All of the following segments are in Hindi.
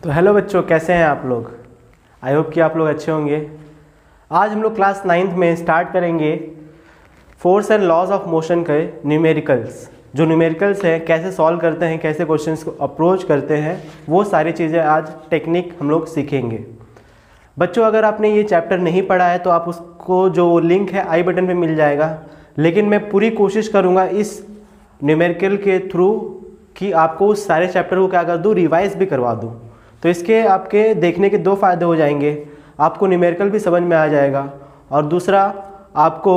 तो हेलो बच्चों, कैसे हैं आप लोग। आई होप कि आप लोग अच्छे होंगे। आज हम लोग क्लास 9th में स्टार्ट करेंगे force and laws of motion के न्यूमेरिकल्स। जो न्यूमेरिकल्स हैं कैसे सॉल्व करते हैं, कैसे क्वेश्चंस को अप्रोच करते हैं, वो सारी चीज़ें आज टेक्निक हम लोग सीखेंगे। बच्चों, अगर आपने ये चैप्टर नहीं पढ़ा है तो आप उसको जो लिंक है आई बटन पे मिल जाएगा, लेकिन मैं पूरी कोशिश करूँगा इस न्यूमेरिकल के थ्रू कि आपको उस सारे चैप्टर को क्या कर दूँ, रिवाइज भी करवा दूँ। तो इसके आपके देखने के दो फ़ायदे हो जाएंगे, आपको न्यूमेरिकल भी समझ में आ जाएगा और दूसरा आपको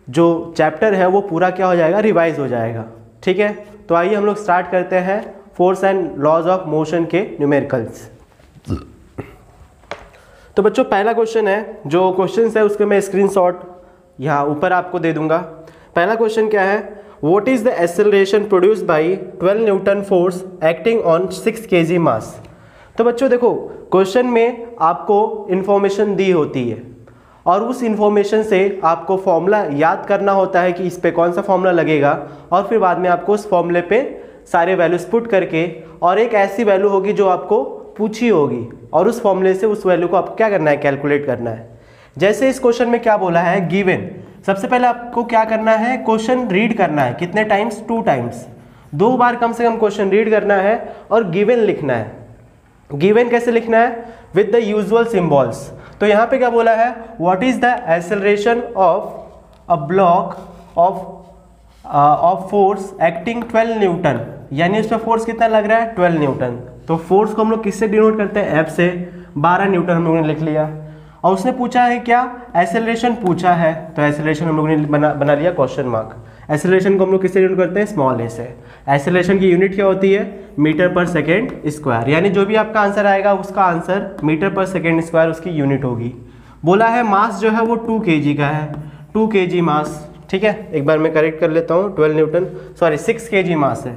जो चैप्टर है वो पूरा क्या हो जाएगा, रिवाइज हो जाएगा। ठीक है, तो आइए हम लोग स्टार्ट करते हैं force and laws of motion के न्यूमेरिकल्स। तो बच्चों, पहला क्वेश्चन है, जो क्वेश्चन है उसके मैं स्क्रीनशॉट यहाँ ऊपर आपको दे दूंगा। पहला क्वेश्चन क्या है, what is the acceleration produced by 12 Newton force acting on 6 kg मास। तो बच्चों देखो, क्वेश्चन में आपको इन्फॉर्मेशन दी होती है और उस इन्फॉर्मेशन से आपको फॉर्मूला याद करना होता है कि इस पे कौन सा फॉर्मूला लगेगा, और फिर बाद में आपको उस फॉर्मूले पे सारे वैल्यूज पुट करके और एक ऐसी वैल्यू होगी जो आपको पूछी होगी और उस फॉर्मूले से उस वैल्यू को आपको क्या करना है, कैलकुलेट करना है। जैसे इस क्वेश्चन में क्या बोला है, गिवन। सबसे पहले आपको क्या करना है, क्वेश्चन रीड करना है। कितने टाइम्स, 2 टाइम्स, 2 बार कम से कम क्वेश्चन रीड करना है और गिवन लिखना है। गिवन कैसे लिखना है, विद द यूजुअल सिंबल्स। तो यहाँ पे क्या बोला है, what is the acceleration of a block of force acting 12 Newton, यानी उस पर फोर्स कितना लग रहा है, 12 न्यूटन। तो फोर्स को हम लोग किससे डिनोट करते हैं, एफ से। 12 न्यूटन हम लोगों ने लिख लिया और उसने पूछा है क्या, एक्सेलरेशन पूछा है, तो एक्सेलरेशन हम लोगों ने बना लिया क्वेश्चन मार्क। एक्सेलरेशन को हम लोग किससे डिनोट करते हैं, स्मॉल ए से। एक्सेलरेशन की यूनिट क्या होती है, मीटर पर सेकेंड स्क्वायर, यानी जो भी आपका आंसर आएगा उसका answer metre per second square उसकी यूनिट होगी। बोला है मास जो है वो 2 kg का है, 2 kg मास। ठीक है, एक बार मैं करेक्ट कर लेता हूँ, 12 न्यूटन, सॉरी 6 kg मास है,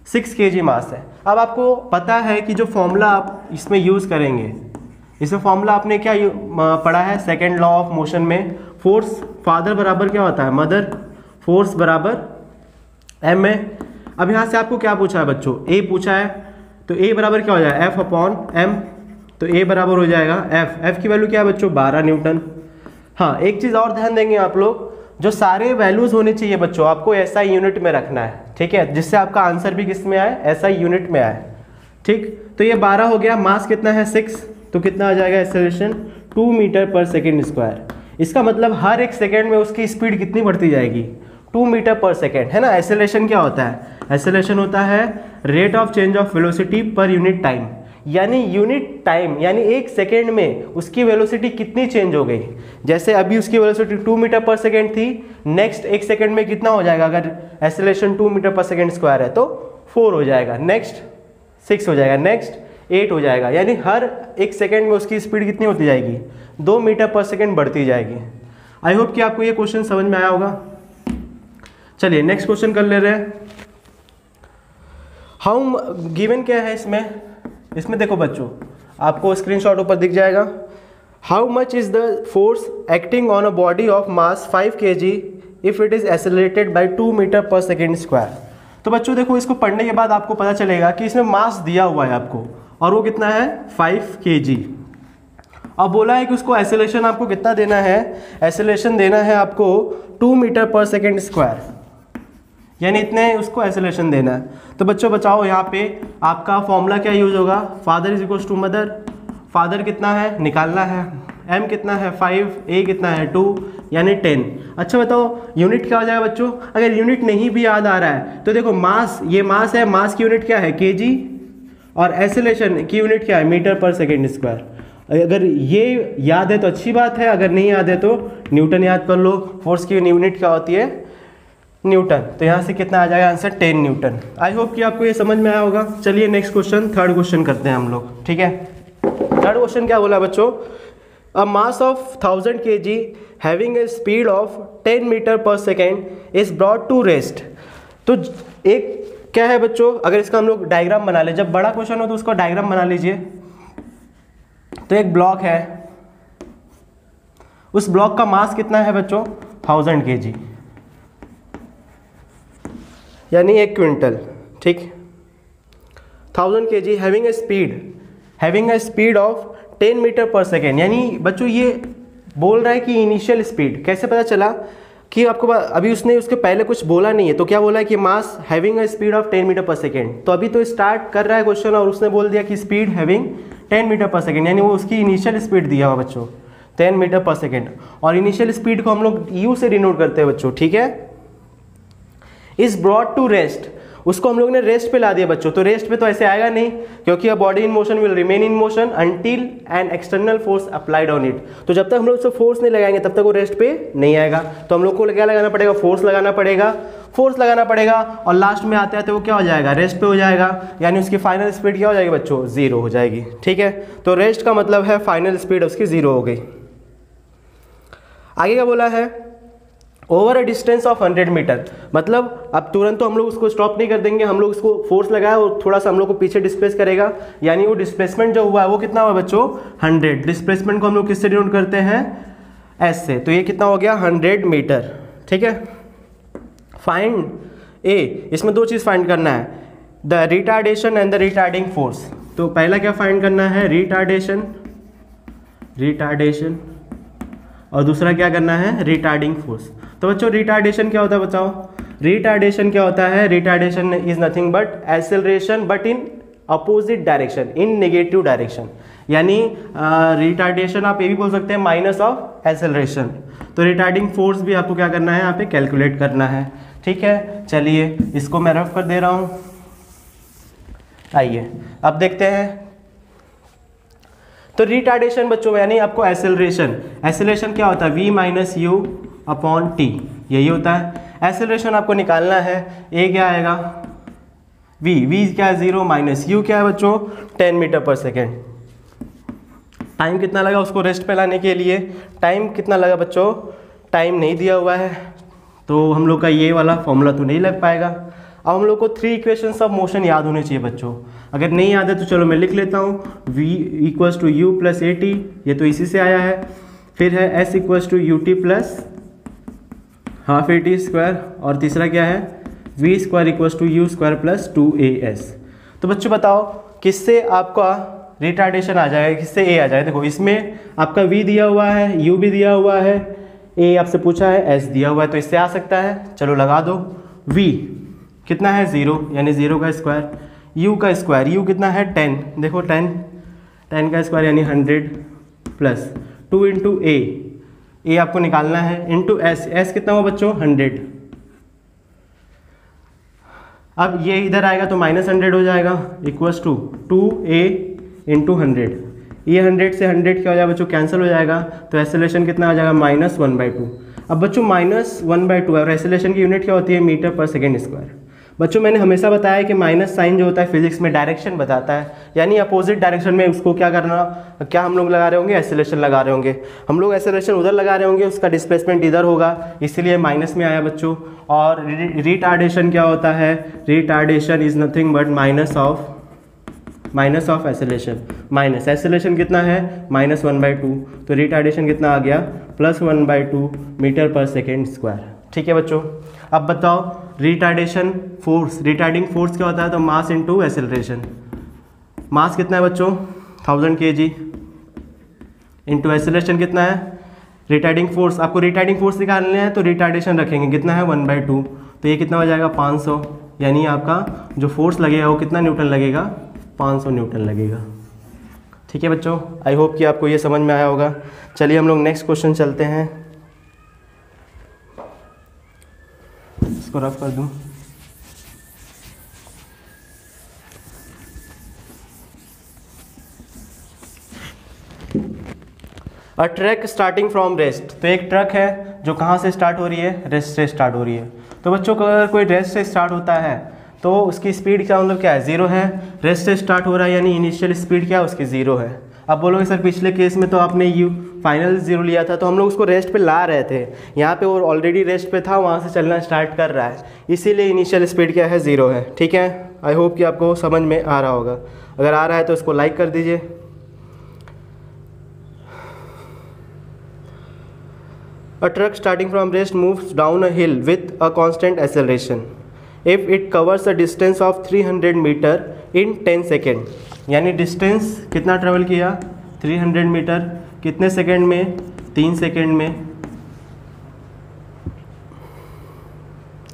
6 kg मास है। अब आपको पता है कि जो फॉर्मूला आप इसमें यूज़ करेंगे, इसमें फॉर्मूला आपने क्या पढ़ा है, सेकेंड लॉ ऑफ मोशन में फोर्स फादर बराबर क्या होता है, मदर, फोर्स बराबर एम है। अब यहाँ से आपको क्या पूछा है बच्चों, ए पूछा है, तो ए बराबर क्या हो जाएगा, एफ अपॉन एम। तो ए बराबर हो जाएगा एफ। एफ की वैल्यू क्या है बच्चों, 12 न्यूटन। हाँ, एक चीज़ और ध्यान देंगे आप लोग, जो सारे वैल्यूज होने चाहिए बच्चों आपको ऐसा यूनिट में रखना है। ठीक है, जिससे आपका आंसर भी किस में आए, ऐसा यूनिट में आए। ठीक, तो ये 12 हो गया, मास कितना है 6, तो कितना आ जाएगा acceleration, 2 metre per second square. इसका मतलब हर एक सेकेंड में उसकी स्पीड कितनी बढ़ती जाएगी, 2 मीटर पर सेकेंड, है ना। एक्सेलरेशन क्या होता है, एक्सेलरेशन होता है rate of change of velocity per unit time, यानी यूनिट टाइम, यानी एक सेकेंड में उसकी वेलोसिटी कितनी चेंज हो गई। जैसे अभी उसकी वेलोसिटी 2 मीटर पर सेकेंड थी, नेक्स्ट एक सेकेंड में कितना हो जाएगा, अगर acceleration 2 metre per second square है तो 4 हो जाएगा, नेक्स्ट 6 हो जाएगा, नेक्स्ट 8 हो जाएगा, यानी हर एक सेकेंड में उसकी स्पीड कितनी होती जाएगी, 2 मीटर पर सेकेंड बढ़ती जाएगी। आई होप कि आपको ये क्वेश्चन समझ में आया होगा। चलिए नेक्स्ट क्वेश्चन कर ले रहे हैं। हाउ गिवन क्या है इसमें देखो बच्चों, आपको स्क्रीनशॉट ऊपर दिख जाएगा। How much is the force acting on a body of mass 5 kg if it is accelerated by 2 metre per second square. तो बच्चों देखो, इसको पढ़ने के बाद आपको पता चलेगा कि इसमें मास दिया हुआ है आपको, और वो कितना है 5 kg। अब बोला है कि उसको एक्सेलरेशन आपको कितना देना है, एक्सेलरेशन देना है आपको 2 मीटर पर सेकेंड स्क्वायर, यानी इतने उसको एक्सेलरेशन देना है। तो बच्चों बचाओ, यहाँ पे आपका फॉर्मूला क्या यूज होगा, father is equals to mother. Father कितना है निकालना है, एम कितना है 5, ए कितना है 2, यानी 10। अच्छा बताओ यूनिट क्या हो जाएगा बच्चों, अगर यूनिट नहीं भी याद आ रहा है तो देखो मास, ये मास है, मास की यूनिट क्या है kg, और एक्सेलरेशन की यूनिट क्या है मीटर पर सेकेंड स्क्वायर। अगर ये याद है तो अच्छी बात है, अगर नहीं याद है तो न्यूटन याद कर लो। फोर्स की यूनिट क्या होती है, न्यूटन। तो यहाँ से कितना आ जाएगा आंसर, 10 न्यूटन। आई होप कि आपको ये समझ में आया होगा। चलिए नेक्स्ट क्वेश्चन, थर्ड क्वेश्चन करते हैं हम लोग। ठीक है, थर्ड क्वेश्चन क्या बोला बच्चों, a mass of 1000 kg having a speed of 10 metre per second is brought to rest. तो एक क्या है बच्चों, अगर इसका हम लोग डायग्राम बना ले, जब बड़ा क्वेश्चन हो तो उसका डायग्राम बना लीजिए। तो एक ब्लॉक है, उस ब्लॉक का मास कितना है बच्चों, 1000 kg, यानी 1 क्विंटल। ठीक, 1000 kg having a speed having a speed of 10 metre per second, यानी बच्चों ये बोल रहा है कि इनिशियल स्पीड कैसे पता चला कि आपको अभी उसने उसके पहले कुछ बोला नहीं है, तो क्या बोला है कि mass having a speed of 10 metre per second. तो अभी तो स्टार्ट कर रहा है क्वेश्चन और उसने बोल दिया कि speed having 10 metre per second, यानी वो उसकी इनिशियल स्पीड दिया हुआ बच्चों 10 मीटर पर सेकेंड। और इनिशियल स्पीड को हम लोग यू से डिनोट करते हैं बच्चों, ठीक है। इज ब्रॉट टू रेस्ट, उसको हम लोग ने रेस्ट पे ला दिया बच्चों, तो रेस्ट पे तो ऐसे आएगा नहीं, क्योंकि a body in motion will remain in motion until an external force applied on it. तो जब तक हम लोग उसको फोर्स नहीं लगाएंगे तब तक वो रेस्ट पे नहीं आएगा। तो हम लोग को क्या लगाना पड़ेगा, फोर्स लगाना पड़ेगा और लास्ट में आते आते वो क्या हो जाएगा, रेस्ट पे हो जाएगा, यानी उसकी फाइनल स्पीड क्या हो जाएगी बच्चों, 0 हो जाएगी, ठीक है। तो रेस्ट का मतलब है फाइनल स्पीड उसकी 0 हो गई। आगे क्या बोला है, over a distance of 100 metre, मतलब अब तुरंत तो हम लोग उसको स्टॉप नहीं कर देंगे, हम लोग उसको फोर्स लगाया और थोड़ा सा हम लोग को पीछे डिस्प्लेस करेगा, यानी वो डिस्प्लेसमेंट जो हुआ है वो कितना हुआ बच्चों, 100। डिस्प्लेसमेंट को हम लोग किससे डिनोट करते हैं, एस से। तो ये कितना हो गया, 100 मीटर, ठीक है। फाइंड ए, इसमें 2 चीज़ फाइंड करना है, the retardation and the retarding force. तो पहला क्या फाइंड करना है, रिटार्डेशन, और दूसरा क्या करना है, रिटार्डिंग फोर्स। तो बच्चों रिटार्डेशन क्या होता है बताओ, रिटार्डेशन क्या होता है, retardation is nothing but acceleration but in opposite direction, in negative direction, यानी रिटार्डेशन आप ये भी बोल सकते हैं माइनस ऑफ एक्सेलरेशन। तो रिटार्डिंग फोर्स भी आपको क्या करना है, यहाँ पे कैलकुलेट करना है, ठीक है। चलिए इसको मैं रफ कर दे रहा हूँ, आइए अब देखते हैं। तो रिटार्डेशन बच्चों यानी आपको एक्सेलरेशन क्या होता है, v minus you upon T, यही होता है। एक्सेलरेशन आपको निकालना है, ए क्या आएगा, v क्या है 0 माइनस यू क्या है बच्चों 10 मीटर पर सेकेंड। टाइम कितना लगा उसको रेस्ट पे लाने के लिए, टाइम कितना लगा बच्चों, टाइम नहीं दिया हुआ है, तो हम लोग का ये वाला फॉर्मूला तो नहीं लग पाएगा। अब हम लोग को 3 इक्वेशंस ऑफ मोशन याद होने चाहिए बच्चों, अगर नहीं याद है तो चलो मैं लिख लेता हूँ, v equals to u plus a t, ये तो इसी से आया है। फिर है s equals to u t plus half a t square, और तीसरा क्या है v square equals to u square plus 2as। तो बच्चों बताओ किससे आपका रिटार्डेशन आ जाएगा, किससे a आ जाएगा। देखो इसमें आपका v दिया हुआ है, u भी दिया हुआ है, a आपसे पूछा है, s दिया हुआ है, तो इससे आ सकता है। चलो लगा दो, v कितना है 0 यानी 0 का स्क्वायर, u का स्क्वायर, u कितना है 10, देखो 10 का स्क्वायर यानी 100 प्लस 2 इंटू ए आपको निकालना है, इंटू s कितना हुआ बच्चों 100। अब ये इधर आएगा तो -100 हो जाएगा, इक्वल्स टू 2a इंटू 100। ये 100 से 100 क्या हो जाएगा बच्चों, कैंसिल हो जाएगा, तो एक्सेलरेशन कितना आ जाएगा -1/2। अब बच्चों -1/2 और एक्सेलरेशन की यूनिट क्या होती है, मीटर पर सेकेंड स्क्वायर। बच्चों मैंने हमेशा बताया कि माइनस साइन जो होता है फिजिक्स में डायरेक्शन बताता है, यानी अपोजिट डायरेक्शन में उसको क्या करना, क्या हम लोग लगा रहे होंगे, एक्सेलरेशन लगा रहे होंगे। हम लोग एक्सेलरेशन उधर लगा रहे होंगे, उसका डिस्प्लेसमेंट इधर होगा, इसीलिए माइनस में आया बच्चों। और रिटार्डेशन क्या होता है, retardation is nothing but minus of acceleration, minus acceleration कितना है -1/2, तो रिटार्डेशन कितना आ गया +1/2 मीटर पर सेकेंड स्क्वायर, ठीक है बच्चों। अब बताओ रिटार्डेशन फोर्स, रिटार्डिंग फोर्स क्या होता है, तो मास इनटू एक्सेलरेशन। मास कितना है बच्चों 1000 kg इंटू एक्सेलरेशन कितना है, रिटार्डिंग फोर्स, आपको रिटार्डिंग फोर्स निकालने हैं तो रिटार्डेशन रखेंगे, कितना है 1/2, तो ये कितना हो जाएगा 500, यानी आपका जो फोर्स लगेगा वो कितना न्यूटन लगेगा, 500 न्यूटन लगेगा, ठीक है बच्चों। आई होप कि आपको ये समझ में आया होगा। चलिए हम लोग नेक्स्ट क्वेश्चन चलते हैं, इसको रफ कर दूं। अ ट्रक स्टार्टिंग फ्रॉम रेस्ट, तो एक ट्रक है जो कहाँ से स्टार्ट हो रही है, रेस्ट से स्टार्ट हो रही है। तो बच्चों को अगर कोई रेस्ट से स्टार्ट होता है तो उसकी स्पीड क्या मतलब क्या है, 0 है। रेस्ट से स्टार्ट हो रहा है यानी इनिशियल स्पीड क्या है उसकी 0 है। अब बोलोगे सर पिछले केस में तो आपने यू फाइनल 0 लिया था, तो हम लोग उसको रेस्ट पे ला रहे थे, यहाँ पे वो ऑलरेडी रेस्ट पे था, वहाँ से चलना स्टार्ट कर रहा है, इसीलिए इनिशियल स्पीड क्या है 0 है, ठीक है। आई होप कि आपको समझ में आ रहा होगा, अगर आ रहा है तो इसको लाइक कर दीजिए। A truck starting from rest moves down a hill with a constant acceleration if it covers a distance of 300 metre in 10 second. यानी डिस्टेंस कितना ट्रेवल किया 300 मीटर, कितने सेकेंड में, 3 सेकेंड में,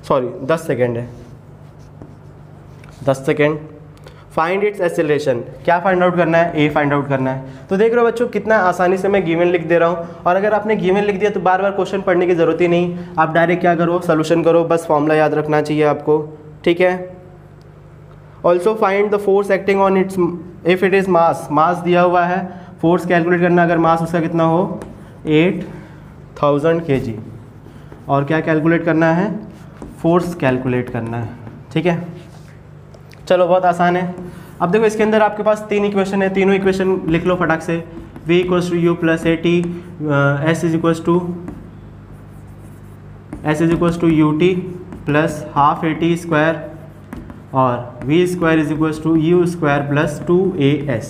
सॉरी 10 सेकेंड है, 10 सेकेंड। फाइंड इट्स एक्सेलरेशन, क्या फाइंड आउट करना है, ए फाइंड आउट करना है। तो देख रहे हो बच्चों कितना आसानी से मैं गिवन लिख दे रहा हूँ, और अगर आपने गिवन लिख दिया तो बार बार क्वेश्चन पढ़ने की ज़रूरत ही नहीं, आप डायरेक्ट क्या करो, सोल्यूशन करो, बस फॉर्मूला याद रखना चाहिए आपको, ठीक है। Also find the force acting on its if it is mass, mass दिया हुआ है, फोर्स कैलकुलेट करना अगर मास उसका कितना हो 8000 kg, और क्या कैलकुलेट करना है, फोर्स कैलकुलेट करना है, ठीक है। चलो बहुत आसान है। अब देखो इसके अंदर आपके पास 3 इक्वेशन है, तीनों इक्वेशन लिख लो फटाक से। v equals to u plus a t, s is equals to u t plus half a t square, और v square is equals to u square plus 2as,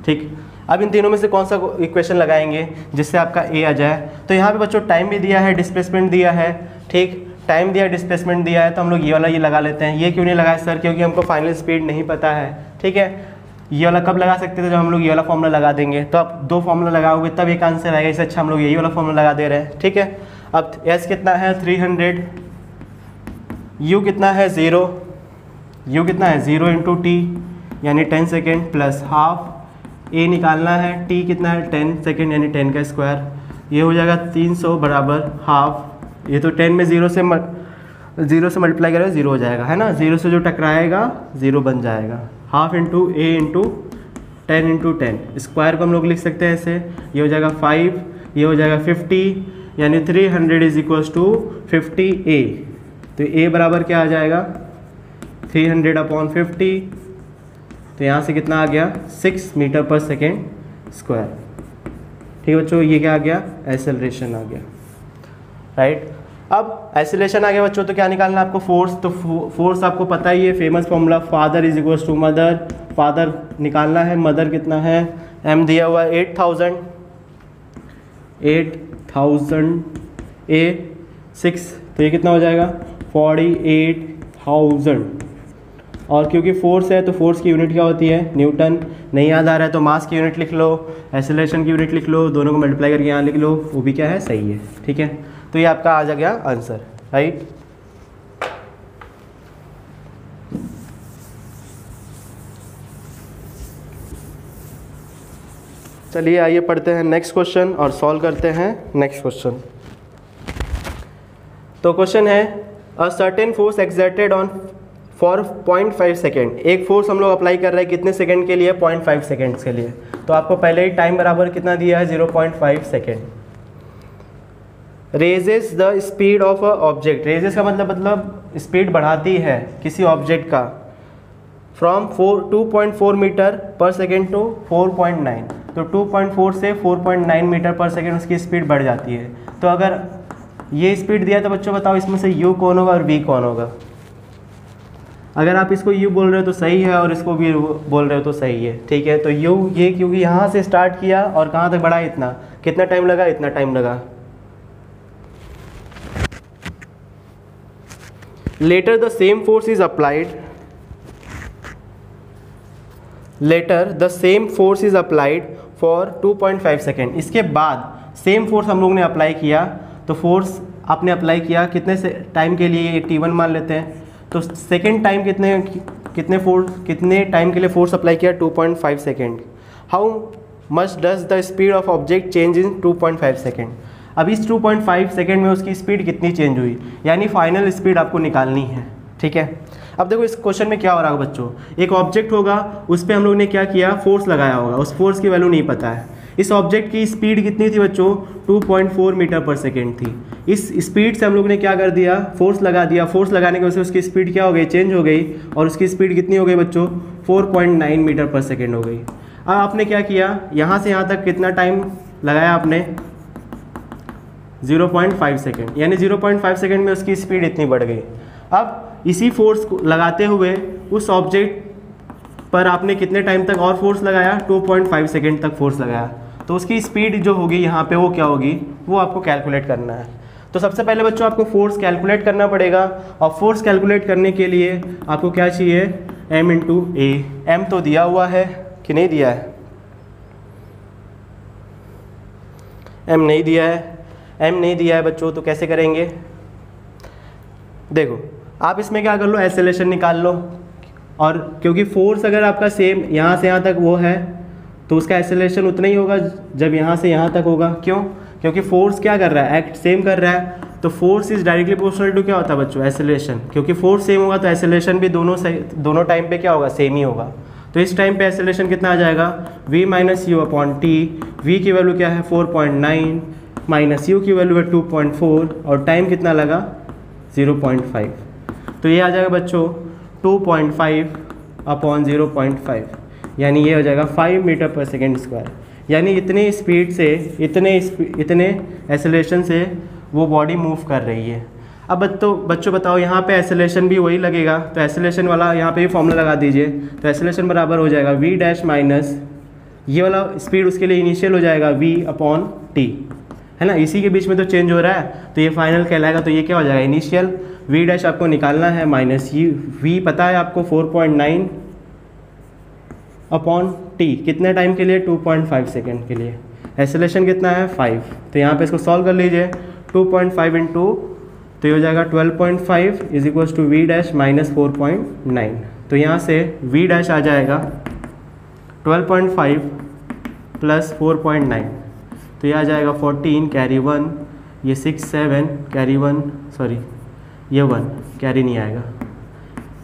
ठीक। अब इन तीनों में से कौन सा इक्वेशन लगाएंगे जिससे आपका a आ जाए। तो यहाँ पे बच्चों टाइम भी दिया है, डिस्प्लेसमेंट दिया है, ठीक, टाइम दिया, डिस्प्लेसमेंट दिया है, तो हम लोग ये वाला ये लगा लेते हैं। ये क्यों नहीं लगाया सर, क्योंकि हमको फाइनल स्पीड नहीं पता है, ठीक है। ये वाला कब लगा सकते थे, जब हम लोग ये वाला फॉर्मूला लगा देंगे। तो आप 2 फॉर्मूला लगाओगे तब एक आंसर आएगा, इससे अच्छा हम लोग यही वाला फॉर्मूला लगा दे रहे हैं, ठीक है। अब s कितना है 300, u कितना है 0, u कितना है 0 इंटू टी यानी 10 सेकेंड प्लस हाफ, a निकालना है, t कितना है 10 सेकेंड यानी 10 का स्क्वायर, ये हो जाएगा 300 बराबर हाफ, ये तो 10 में 0 से मल्टीप्लाई करेगा 0 हो जाएगा, है ना, 0 से जो टकराएगा 0 बन जाएगा, हाफ इंटू ए इंटू 10 इंटू 10, स्क्वायर को हम लोग लिख सकते हैं ऐसे, ये हो जाएगा 5, ये हो जाएगा 50 यानी 300 इज इक्वल्स टू 50a। तो a बराबर क्या आ जाएगा 300 अपॉन 50, तो यहाँ से कितना आ गया 6 मीटर पर सेकेंड स्क्वायर, ठीक है बच्चों। ये क्या आ गया, एक्सेलरेशन आ गया, राइट। अब एक्सेलरेशन आ गया बच्चों, तो क्या निकालना है आपको, फोर्स। तो फोर्स आपको पता ही है, famous formula father is equals to mother, father निकालना है, मदर कितना है, m दिया हुआ है 8000 a 6, तो ये कितना हो जाएगा 48,000, और क्योंकि फोर्स है तो फोर्स की यूनिट क्या होती है, न्यूटन। नहीं याद आ रहा है तो मास की यूनिट लिख लो, एक्सेलरेशन की यूनिट लिख लो, दोनों को मल्टीप्लाई करके यहाँ लिख लो, वो भी क्या है, सही है, ठीक है। तो ये आपका आ जा गया आंसर, राइट। चलिए आइए पढ़ते हैं नेक्स्ट क्वेश्चन और सॉल्व करते हैं नेक्स्ट क्वेश्चन। तो क्वेश्चन है a certain force exerted on for 0.5 second, एक फोर्स हम लोग अप्लाई कर रहे हैं कितने सेकेंड के लिए, 0.5 सेकेंड्स के लिए। तो आपको पहले ही टाइम बराबर कितना दिया है 0.5 second. Raises the speed of a object, raises का मतलब स्पीड बढ़ाती है किसी ऑब्जेक्ट का, from 2.4 metre per second to 4.9, तो 2.4 से 4.9 मीटर पर सेकेंड उसकी स्पीड बढ़ जाती है। तो अगर ये स्पीड दिया तो बच्चों बताओ इसमें से u कौन होगा और v कौन होगा। अगर आप इसको u बोल रहे हो तो सही है और इसको v बोल रहे हो तो सही है, ठीक है। तो u ये क्योंकि यहाँ से स्टार्ट किया और कहाँ तक बढ़ा, इतना, कितना टाइम लगा, इतना टाइम लगा। Later the same force is applied. Later the same force is applied for 2.5 second. इसके बाद सेम फोर्स हम लोग ने अप्लाई किया, तो फोर्स आपने अप्लाई किया कितने से टाइम के लिए, t1 मान लेते हैं। तो सेकेंड टाइम कितने टाइम के लिए फोर्स अप्लाई किया, 2.5 second. How much does the speed of object change in 2.5 second. अब इस 2.5 सेकेंड में उसकी स्पीड कितनी चेंज हुई, यानी फाइनल स्पीड आपको निकालनी है, ठीक है। अब देखो इस क्वेश्चन में क्या हो रहा होगा बच्चों, एक ऑब्जेक्ट होगा, उस पर हम लोग ने क्या किया, फोर्स लगाया होगा, उस फोर्स की वैल्यू नहीं पता है। इस ऑब्जेक्ट की स्पीड कितनी थी बच्चों, 2.4 मीटर पर सेकेंड थी। इस स्पीड से हम लोग ने क्या कर दिया, फोर्स लगा दिया, फोर्स लगाने की वजह से उसकी स्पीड क्या हो गई, चेंज हो गई, और उसकी स्पीड कितनी हो गई बच्चों, 4.9 मीटर पर सेकेंड हो गई। अब आपने क्या किया, यहाँ से यहाँ तक कितना टाइम लगाया आपने, 0.5 सेकेंड, यानी 0.5 सेकेंड में उसकी स्पीड इतनी बढ़ गई। अब इसी फोर्स को लगाते हुए उस ऑब्जेक्ट पर आपने कितने टाइम तक और फोर्स लगाया, 2.5 सेकेंड तक फोर्स लगाया, तो उसकी स्पीड जो होगी यहाँ पे वो क्या होगी, वो आपको कैलकुलेट करना है। तो सबसे पहले बच्चों आपको फोर्स कैलकुलेट करना पड़ेगा, और फोर्स कैलकुलेट करने के लिए आपको क्या चाहिए, m इंटू ए। एम तो दिया हुआ है, कि नहीं दिया है? m नहीं दिया है, m नहीं दिया है बच्चों, तो कैसे करेंगे? देखो आप इसमें क्या कर लो, एक्सेलरेशन निकाल लो, और क्योंकि फोर्स अगर आपका सेम यहाँ से यहाँ तक वो है तो उसका एक्सेलरेशन उतना ही होगा जब यहाँ से यहाँ तक होगा। क्यों? क्योंकि फोर्स क्या कर रहा है, एक्ट सेम कर रहा है, तो force is directly proportional to क्या होता है बच्चों, एक्सेलरेशन। क्योंकि फोर्स सेम होगा तो एक्सेलरेशन भी दोनों टाइम पे क्या होगा, सेम ही होगा। तो इस टाइम पे एक्सेलरेशन कितना आ जाएगा, v minus you upon T. v की वैल्यू क्या है 4.9 माइनस यू की वैल्यू है 2.4 और टाइम कितना लगा 0.5। तो ये आ जाएगा बच्चों 2.5 अपॉन 0.5, यानी ये हो जाएगा 5 मीटर पर सेकेंड स्क्वायर। यानी इतने स्पीड से इतने एक्सेलरेशन से वो बॉडी मूव कर रही है। अब बच्चों बताओ यहाँ पे एक्सेलरेशन भी वही लगेगा, तो एक्सेलरेशन वाला यहाँ पे भी फॉर्मूला लगा दीजिए। तो एक्सेलरेशन बराबर हो जाएगा v डैश माइनस ये वाला स्पीड उसके लिए इनिशियल हो जाएगा v अपॉन टी, है ना, इसी के बीच में तो चेंज हो रहा है, तो ये फाइनल कहलाएगा। तो ये क्या हो जाएगा, इनिशियल v डैश आपको निकालना है माइनस v पता है आपको 4.9 अपॉन टी, कितने टाइम के लिए 2.5 सेकेंड के लिए, एक्सेलरेशन कितना है 5। तो यहाँ पे इसको सॉल्व कर लीजिए, 2.5 इंटू तो ये हो जाएगा 12.5 is equals to v dash minus 4.9। तो यहाँ से वी डैश आ जाएगा 12.5 प्लस 4.9, तो ये आ जाएगा 14 कैरी 1, ये 6 7 कैरी 1 सॉरी ये 1 कैरी नहीं आएगा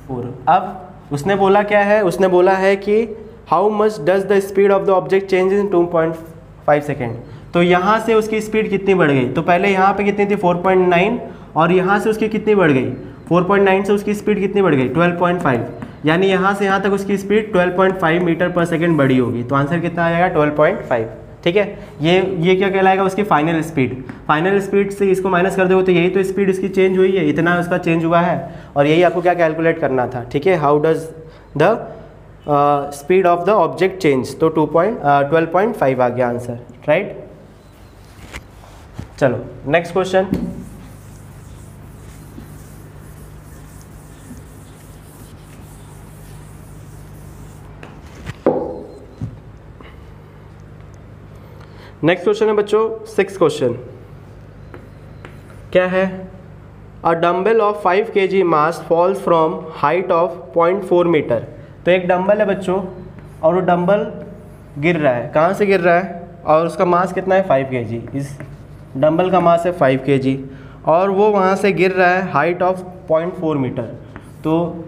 4। अब उसने बोला क्या है, उसने बोला है कि how much does the speed of the object change in 2.5 second. तो यहाँ से उसकी स्पीड कितनी बढ़ गई, तो पहले यहाँ पे कितनी थी 4.9 और यहाँ से उसकी कितनी बढ़ गई 4.9 से उसकी स्पीड कितनी बढ़ गई 12.5, यानी यहाँ से यहाँ तक उसकी स्पीड 12.5 मीटर पर सेकेंड बढ़ी होगी। तो आंसर कितना आ जाएगा 12.5। ठीक है, ये क्या कहलाएगा उसकी फाइनल स्पीड। फाइनल स्पीड से इसको माइनस कर दोगे तो यही तो स्पीड इसकी चेंज हुई है, इतना उसका चेंज हुआ है, और यही आपको क्या कैलकुलेट करना था। ठीक है, how does the speed of the object change, तो 12.5 आ गया आंसर, राइट। चलो नेक्स्ट क्वेश्चन। नेक्स्ट क्वेश्चन है बच्चों 6th क्वेश्चन। क्या है, a dumbbell of 5 kg mass falls from height of 0.4 metre. तो एक डम्बल है बच्चों और वो डम्बल गिर रहा है, कहाँ से गिर रहा है, और उसका मास कितना है 5 kg। इस डम्बल का मास है 5 kg और वो वहाँ से गिर रहा है हाइट ऑफ 0.4 मीटर। तो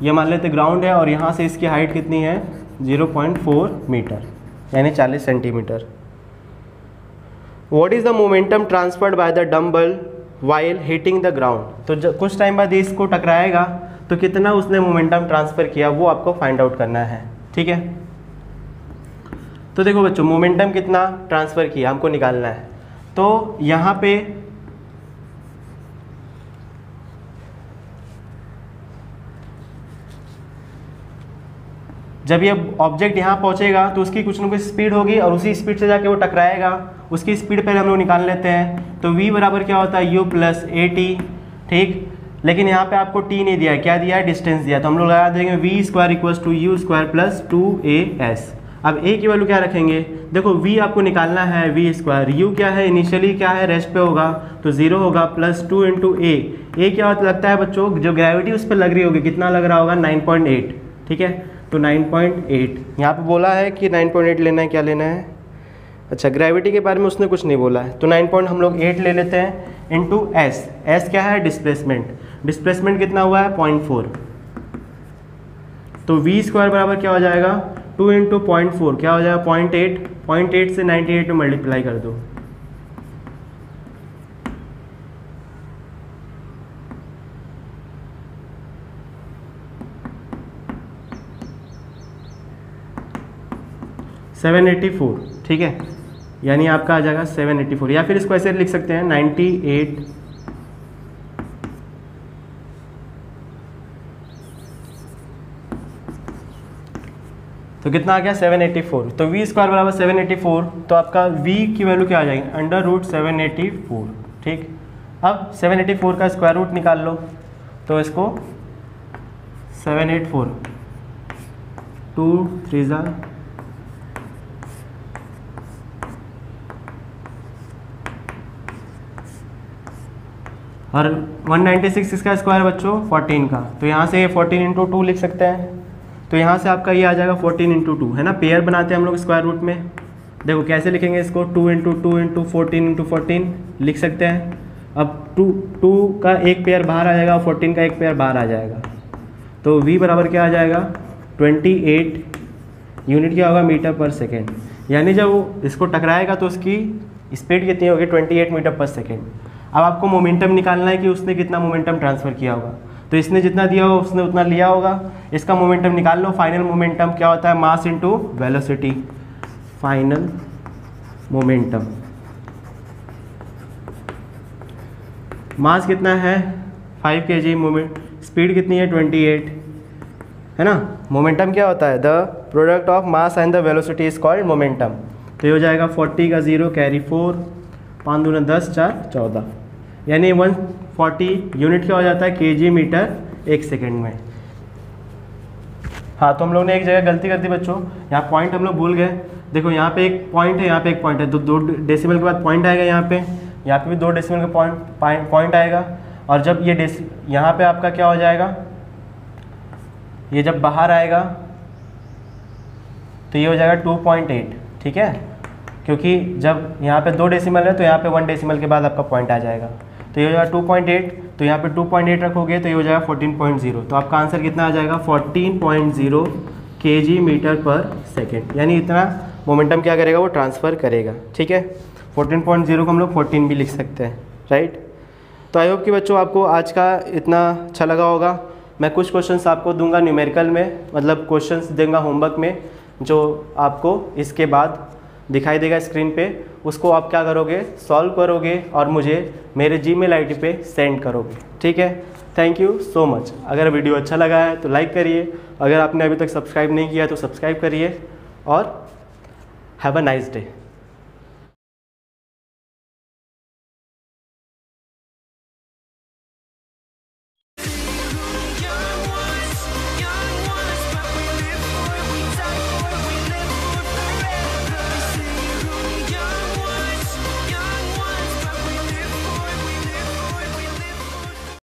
ये मान लेते ग्राउंड है और यहाँ से इसकी हाइट कितनी है 0.4 मीटर यानी 40 centimetre. What is the momentum transferred by the dumbbell while hitting the ground। तो कुछ टाइम बाद इसको टकराएगा तो कितना उसने मोमेंटम ट्रांसफ़र किया वो आपको फाइंड आउट करना है। ठीक है, तो देखो बच्चों मोमेंटम कितना ट्रांसफ़र किया हमको निकालना है। तो यहाँ पे जब ये ऑब्जेक्ट यहाँ पहुँचेगा तो उसकी कुछ ना कुछ स्पीड होगी और उसी स्पीड से जाके वो टकराएगा, उसकी स्पीड पहले हम लोग निकाल लेते हैं। तो v बराबर क्या होता है u प्लस ए टी। ठीक, लेकिन यहाँ पे आपको t नहीं दिया है, क्या दिया है डिस्टेंस दिया, तो हम लोग लगा देंगे v square equals to u square plus 2as। अब a की वैल्यू क्या रखेंगे, देखो v आपको निकालना है v स्क्वायर, u क्या है इनिशियली क्या है रेस्ट पे होगा तो 0 होगा प्लस 2 इंटू a क्या लगता है बच्चों जो ग्रेविटी उस पर लग रही होगी कितना लग रहा होगा 9.8। ठीक है, तो 9.8 यहाँ पे बोला है कि 9.8 लेना है, क्या लेना है, अच्छा ग्रेविटी के बारे में उसने कुछ नहीं बोला है, तो 9 हम लोग 8 ले लेते हैं इंटू s क्या है डिस्प्लेसमेंट कितना हुआ है 0.4। तो v स्क्वायर बराबर क्या हो जाएगा 2 इंटू 0.4 क्या हो जाएगा 0.8 से 98 में मल्टीप्लाई कर दो। $784। ठीक है, यानी आपका आ जाएगा 784, या फिर इसको ऐसे लिख सकते हैं 98 तो कितना आ गया 784। तो v स्क्वायर बराबर 784, तो आपका v की वैल्यू क्या आ जाएगी √784। ठीक, अब 784 का स्क्वायर रूट निकाल लो, तो इसको 784 2 3 और 196 इसका स्क्वायर बच्चों 14 का, तो यहाँ से ये 14 इंटू 2 लिख सकते हैं। तो यहाँ से आपका ये आ जाएगा 14 इंटू 2, है ना, पेयर बनाते हैं हम लोग स्क्वायर रूट में। देखो कैसे लिखेंगे इसको, 2 इंटू 2 इंटू 14 इंटू 14 लिख सकते हैं। अब 2 का एक पेयर बाहर आ जाएगा, 14 का एक पेयर बाहर आ जाएगा, तो v बराबर क्या आ जाएगा 28, यूनिट क्या होगा मीटर पर सेकेंड। यानी जब वो इसको टकराएगा तो उसकी स्पीड कितनी होगी 28 मीटर पर सेकेंड। अब आपको मोमेंटम निकालना है कि उसने कितना मोमेंटम ट्रांसफ़र किया होगा, तो इसने जितना दिया होगा उसने उतना लिया होगा। इसका मोमेंटम निकाल लो। फाइनल मोमेंटम क्या होता है, mass into velocity. Final momentum, mass कितना है 5 kg, मोमेंट स्पीड कितनी है 28, है ना। मोमेंटम क्या होता है, the product of mass and the velocity is called momentum. तो ये हो जाएगा 40 का 0 कैरी 4, 5 दूना 10, 4 14, यानी 140 यूनिट क्या हो जाता है kg मीटर एक सेकेंड में। हाँ, तो हम लोग ने एक जगह गलती कर दी बच्चों, यहाँ पॉइंट हम लोग भूल गए। देखो यहाँ पे एक पॉइंट है, यहाँ पे एक पॉइंट है, तो 2 डेसिमल के बाद पॉइंट आएगा, यहाँ पे भी 2 डेसिमल का पॉइंट आएगा। और जब ये यहाँ पे आपका क्या हो जाएगा, ये जब बाहर आएगा तो ये हो जाएगा 2.8, ठीक है, क्योंकि जब यहाँ पे 2 डेसिमल है तो यहाँ पे 1 डेसिमल के बाद आपका पॉइंट आ जाएगा, तो ये हो जाएगा 2.8। तो यहाँ पे 2.8 रखोगे तो ये हो जाएगा 14.0। तो आपका आंसर कितना आ जाएगा 14.0 kg मीटर पर सेकेंड, यानी इतना मोमेंटम क्या करेगा वो ट्रांसफ़र करेगा, ठीक है। 14.0 को हम लोग 14 भी लिख सकते हैं, राइट। तो आई होप कि बच्चों आपको आज का इतना अच्छा लगा होगा। मैं कुछ क्वेश्चंस आपको दूंगा न्यूमेरिकल में, मतलब क्वेश्चंस दूंगा होमवर्क में, जो आपको इसके बाद दिखाई देगा स्क्रीन पे। उसको आप क्या करोगे, सॉल्व करोगे और मुझे मेरे जीमेल आईडी पे सेंड करोगे, ठीक है। Thank you so much. अगर वीडियो अच्छा लगा है तो लाइक करिए, अगर आपने अभी तक सब्सक्राइब नहीं किया तो सब्सक्राइब करिए, और हैव अ नाइस डे।